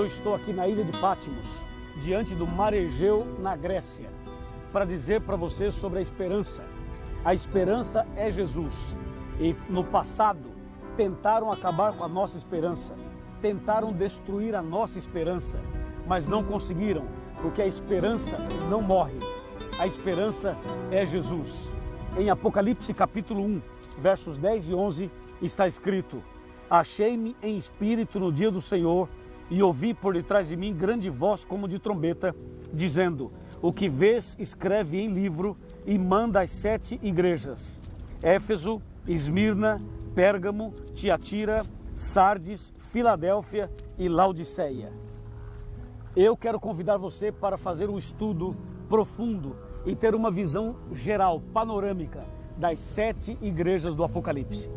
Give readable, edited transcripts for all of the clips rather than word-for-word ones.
eu estou aqui na ilha de Patmos, diante do mar Egeu, na Grécia, para dizer para você sobre a esperança. A esperança é Jesus. E no passado, tentaram acabar com a nossa esperança, tentaram destruir a nossa esperança, mas não conseguiram, porque a esperança não morre. A esperança é Jesus. Em Apocalipse capítulo 1, versos 10 e 11, está escrito: achei-me em espírito no dia do Senhor e ouvi por detrás de mim grande voz como de trombeta, dizendo: o que vês escreve em livro e manda às 7 igrejas: Éfeso, Esmirna, Pérgamo, Tiatira, Sardes, Filadélfia e Laodiceia. Eu quero convidar você para fazer um estudo profundo e ter uma visão geral, panorâmica, das 7 igrejas do Apocalipse.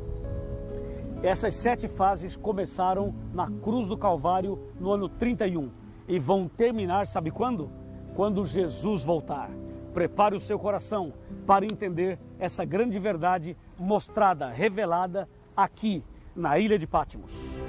Essas 7 fases começaram na cruz do Calvário no ano 31 e vão terminar, sabe quando? Quando Jesus voltar. Prepare o seu coração para entender essa grande verdade mostrada, revelada aqui na ilha de Patmos.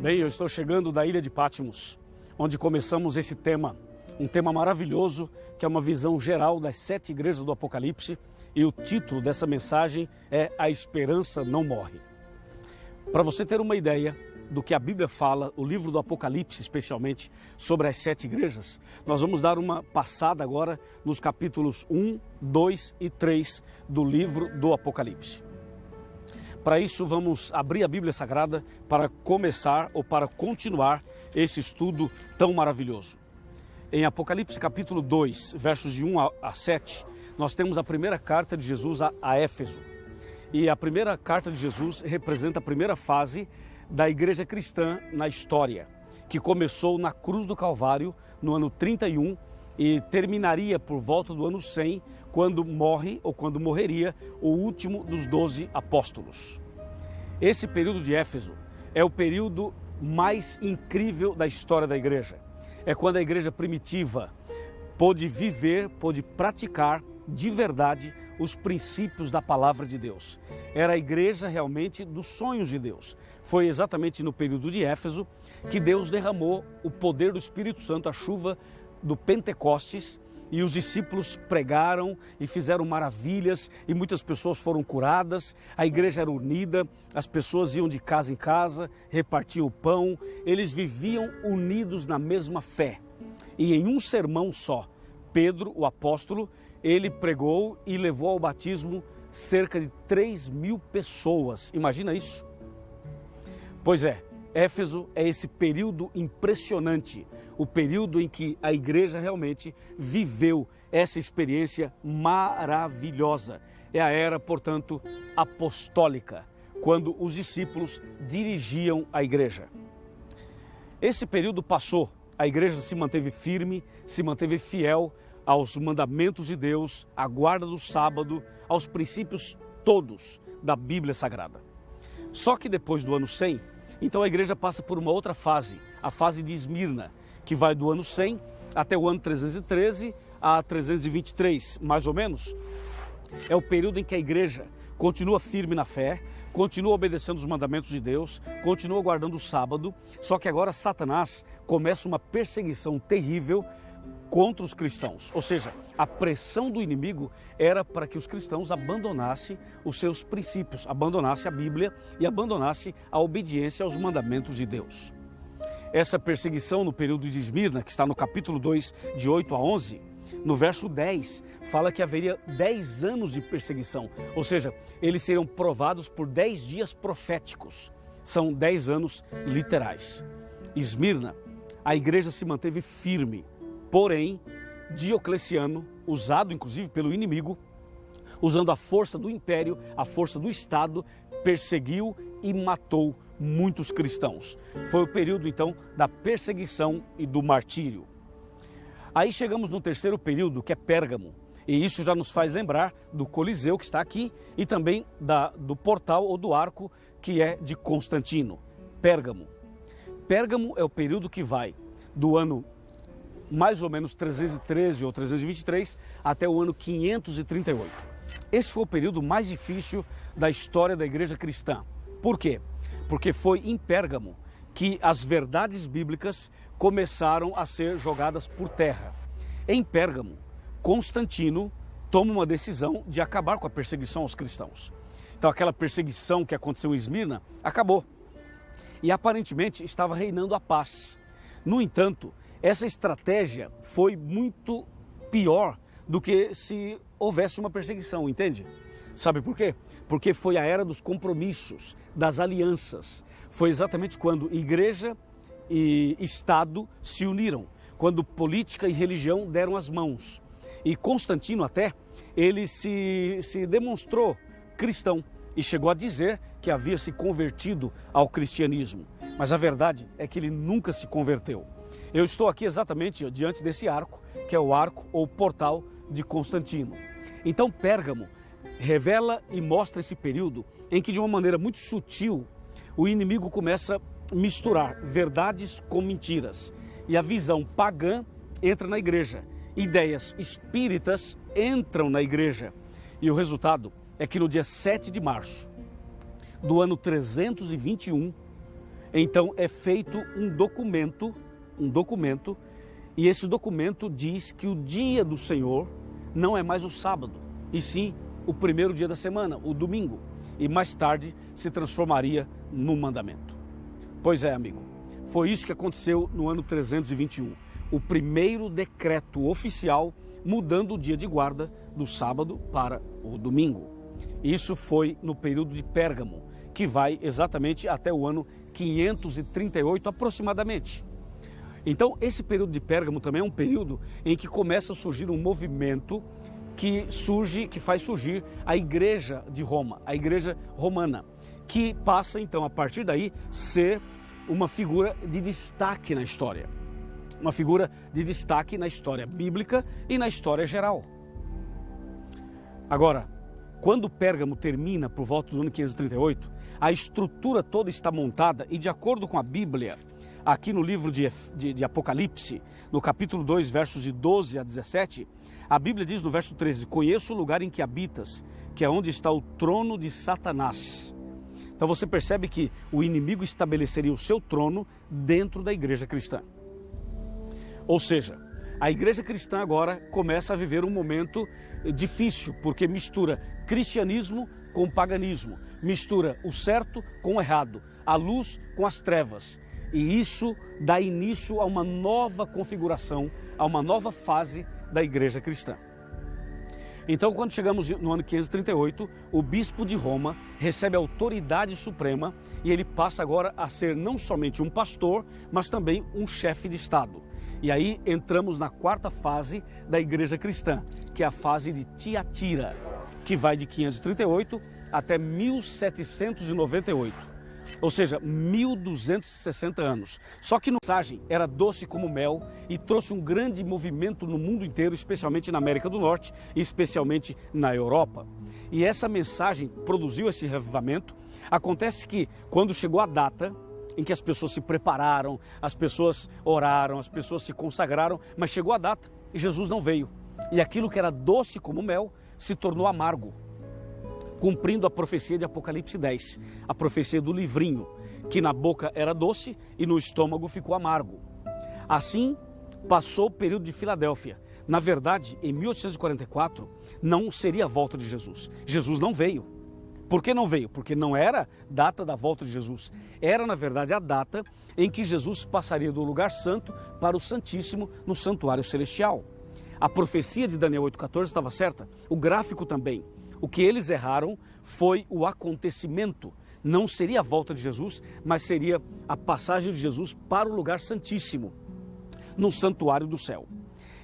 Bem, eu estou chegando da ilha de Patmos, onde começamos esse tema, um tema maravilhoso, que é uma visão geral das 7 igrejas do Apocalipse, e o título dessa mensagem é A Esperança Não Morre. Para você ter uma ideia do que a Bíblia fala, o livro do Apocalipse especialmente, sobre as 7 igrejas, nós vamos dar uma passada agora nos capítulos 1, 2 e 3 do livro do Apocalipse. Para isso, vamos abrir a Bíblia Sagrada para começar ou para continuar esse estudo tão maravilhoso. Em Apocalipse capítulo 2, versos de 1 a 7, nós temos a primeira carta de Jesus a Éfeso. E a primeira carta de Jesus representa a primeira fase da igreja cristã na história, que começou na cruz do Calvário no ano 31 e terminaria por volta do ano 100, quando morre ou quando morreria o último dos 12 apóstolos. Esse período de Éfeso é o período mais incrível da história da igreja. É quando a igreja primitiva pôde viver, pôde praticar de verdade os princípios da palavra de Deus. Era a igreja realmente dos sonhos de Deus. Foi exatamente no período de Éfeso que Deus derramou o poder do Espírito Santo, a chuva do Pentecostes, e os discípulos pregaram e fizeram maravilhas e muitas pessoas foram curadas, a igreja era unida, as pessoas iam de casa em casa, repartiam o pão, eles viviam unidos na mesma fé. E em um sermão só, Pedro, o apóstolo, ele pregou e levou ao batismo cerca de 3.000 pessoas. Imagina isso? Pois é, Éfeso é esse período impressionante, o período em que a igreja realmente viveu essa experiência maravilhosa. É a era, portanto, apostólica, quando os discípulos dirigiam a igreja. Esse período passou, a igreja se manteve firme, se manteve fiel aos mandamentos de Deus, à guarda do sábado, aos princípios todos da Bíblia Sagrada. Só que depois do ano 100, então a igreja passa por uma outra fase, a fase de Esmirna, que vai do ano 100 até o ano 313 a 323, mais ou menos. É o período em que a igreja continua firme na fé, continua obedecendo os mandamentos de Deus, continua guardando o sábado, só que agora Satanás começa uma perseguição terrível contra os cristãos. Ou seja, a pressão do inimigo era para que os cristãos abandonassem os seus princípios, abandonassem a Bíblia e abandonassem a obediência aos mandamentos de Deus. Essa perseguição no período de Esmirna, que está no capítulo 2, de 8 a 11, No verso 10, fala que haveria 10 anos de perseguição, ou seja, eles seriam provados por 10 dias proféticos. São 10 anos literais. Esmirna, a igreja se manteve firme, porém, Diocleciano, usado inclusive pelo inimigo, usando a força do império, a força do Estado, perseguiu e matou muitos cristãos. Foi o período, então, da perseguição e do martírio. Aí chegamos no terceiro período, que é Pérgamo. E isso já nos faz lembrar do Coliseu, que está aqui, e também do portal ou do arco, que é de Constantino. Pérgamo. Pérgamo é o período que vai do ano mais ou menos 313 ou 323 até o ano 538. Esse foi o período mais difícil da história da igreja cristã. Por quê? Porque foi em Pérgamo que as verdades bíblicas começaram a ser jogadas por terra. Em Pérgamo, Constantino toma uma decisão de acabar com a perseguição aos cristãos. Então aquela perseguição que aconteceu em Esmirna acabou. E aparentemente estava reinando a paz. No entanto, essa estratégia foi muito pior do que se houvesse uma perseguição, entende? Sabe por quê? Porque foi a era dos compromissos, das alianças. Foi exatamente quando igreja e Estado se uniram, quando política e religião deram as mãos. E Constantino até, ele se demonstrou cristão e chegou a dizer que havia se convertido ao cristianismo. Mas a verdade é que ele nunca se converteu. Eu estou aqui exatamente diante desse arco, que é o arco ou portal de Constantino. Então Pérgamo revela e mostra esse período em que, de uma maneira muito sutil, o inimigo começa a misturar verdades com mentiras. E a visão pagã entra na igreja. Ideias espíritas entram na igreja. E o resultado é que no dia 7 de março do ano 321, então é feito um documento, e esse documento diz que o dia do Senhor não é mais o sábado, e sim o primeiro dia da semana, o domingo, e mais tarde se transformaria no mandamento. Pois é, amigo, foi isso que aconteceu no ano 321, o primeiro decreto oficial mudando o dia de guarda do sábado para o domingo. Isso foi no período de Pérgamo, que vai exatamente até o ano 538 aproximadamente. Então, esse período de Pérgamo também é um período em que começa a surgir um movimento que faz surgir a igreja de Roma, a igreja romana, que passa então a partir daí ser uma figura de destaque na história. Uma figura de destaque na história bíblica e na história geral. Agora, quando Pérgamo termina por volta do ano 538, a estrutura toda está montada e, de acordo com a Bíblia, aqui no livro de Apocalipse, no capítulo 2, versos de 12 a 17, a Bíblia diz no verso 13: conheço o lugar em que habitas, que é onde está o trono de Satanás. Então você percebe que o inimigo estabeleceria o seu trono dentro da igreja cristã. Ou seja, a igreja cristã agora começa a viver um momento difícil, porque mistura cristianismo com paganismo, mistura o certo com o errado, a luz com as trevas. E isso dá início a uma nova configuração, a uma nova fase da igreja cristã. Então, quando chegamos no ano 538, o bispo de Roma recebe a autoridade suprema e ele passa agora a ser não somente um pastor, mas também um chefe de Estado. E aí entramos na quarta fase da igreja cristã, que é a fase de Tiatira, que vai de 538 até 1798. Ou seja, 1260 anos. Só que a mensagem era doce como mel e trouxe um grande movimento no mundo inteiro, especialmente na América do Norte e especialmente na Europa. E essa mensagem produziu esse revivamento. Acontece que quando chegou a data em que as pessoas se prepararam, as pessoas oraram, as pessoas se consagraram, mas chegou a data e Jesus não veio. E aquilo que era doce como mel se tornou amargo, cumprindo a profecia de Apocalipse 10, a profecia do livrinho, que na boca era doce e no estômago ficou amargo. Assim, passou o período de Filadélfia. Na verdade, em 1844, não seria a volta de Jesus. Jesus não veio. Por que não veio? Porque não era data da volta de Jesus. Era, na verdade, a data em que Jesus passaria do lugar santo para o Santíssimo no santuário celestial. A profecia de Daniel 8,14 estava certa, o gráfico também. O que eles erraram foi o acontecimento. Não seria a volta de Jesus, mas seria a passagem de Jesus para o lugar santíssimo, no santuário do céu.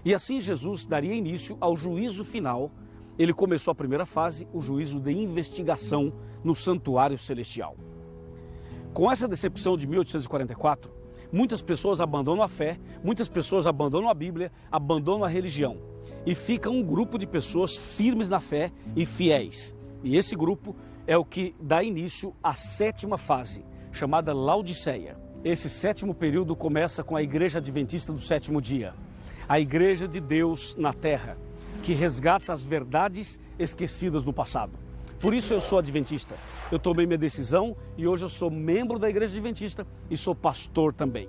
E assim Jesus daria início ao juízo final. Ele começou a primeira fase, o juízo de investigação no santuário celestial. Com essa decepção de 1844, muitas pessoas abandonam a fé, muitas pessoas abandonam a Bíblia, abandonam a religião. E fica um grupo de pessoas firmes na fé e fiéis. E esse grupo é o que dá início à sétima fase, chamada Laodiceia. Esse sétimo período começa com a Igreja Adventista do Sétimo Dia, a Igreja de Deus na Terra, que resgata as verdades esquecidas no passado. Por isso eu sou adventista. Eu tomei minha decisão e hoje eu sou membro da Igreja Adventista e sou pastor também.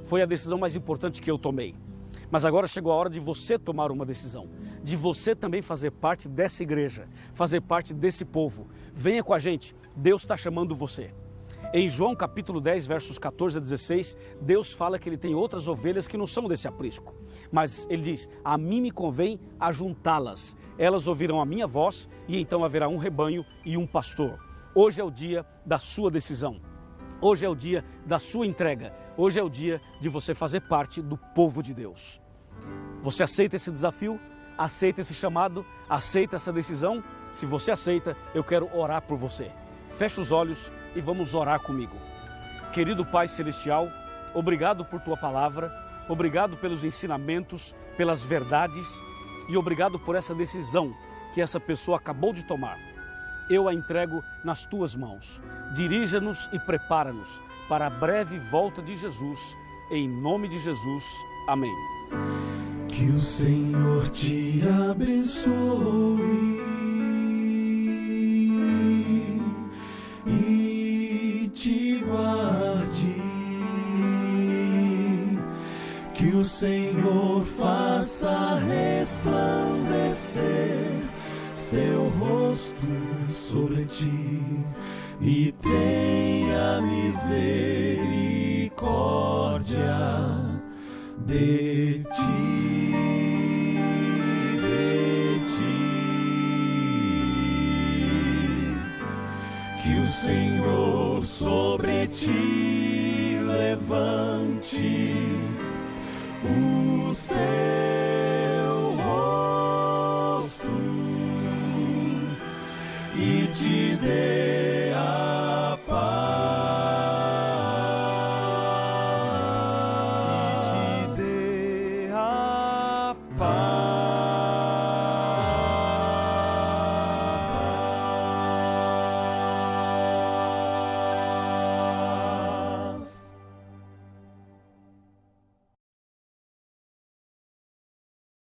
Foi a decisão mais importante que eu tomei. Mas agora chegou a hora de você tomar uma decisão, de você também fazer parte dessa igreja, fazer parte desse povo. Venha com a gente, Deus está chamando você. Em João capítulo 10, versos 14 a 16, Deus fala que Ele tem outras ovelhas que não são desse aprisco. Mas Ele diz, a mim me convém ajuntá-las. Elas ouvirão a minha voz e então haverá um rebanho e um pastor. Hoje é o dia da sua decisão. Hoje é o dia da sua entrega. Hoje é o dia de você fazer parte do povo de Deus. Você aceita esse desafio? Aceita esse chamado? Aceita essa decisão? Se você aceita, eu quero orar por você. Feche os olhos e vamos orar comigo. Querido Pai Celestial, obrigado por Tua palavra, obrigado pelos ensinamentos, pelas verdades e obrigado por essa decisão que essa pessoa acabou de tomar. Eu a entrego nas Tuas mãos. Dirija-nos e prepara-nos para a breve volta de Jesus. Em nome de Jesus. Amém. Que o Senhor te abençoe e te guarde. Que o Senhor faça resplandecer seu rosto sobre ti e tenha misericórdia de ti, que o Senhor sobre ti levante o seu rosto e te dê a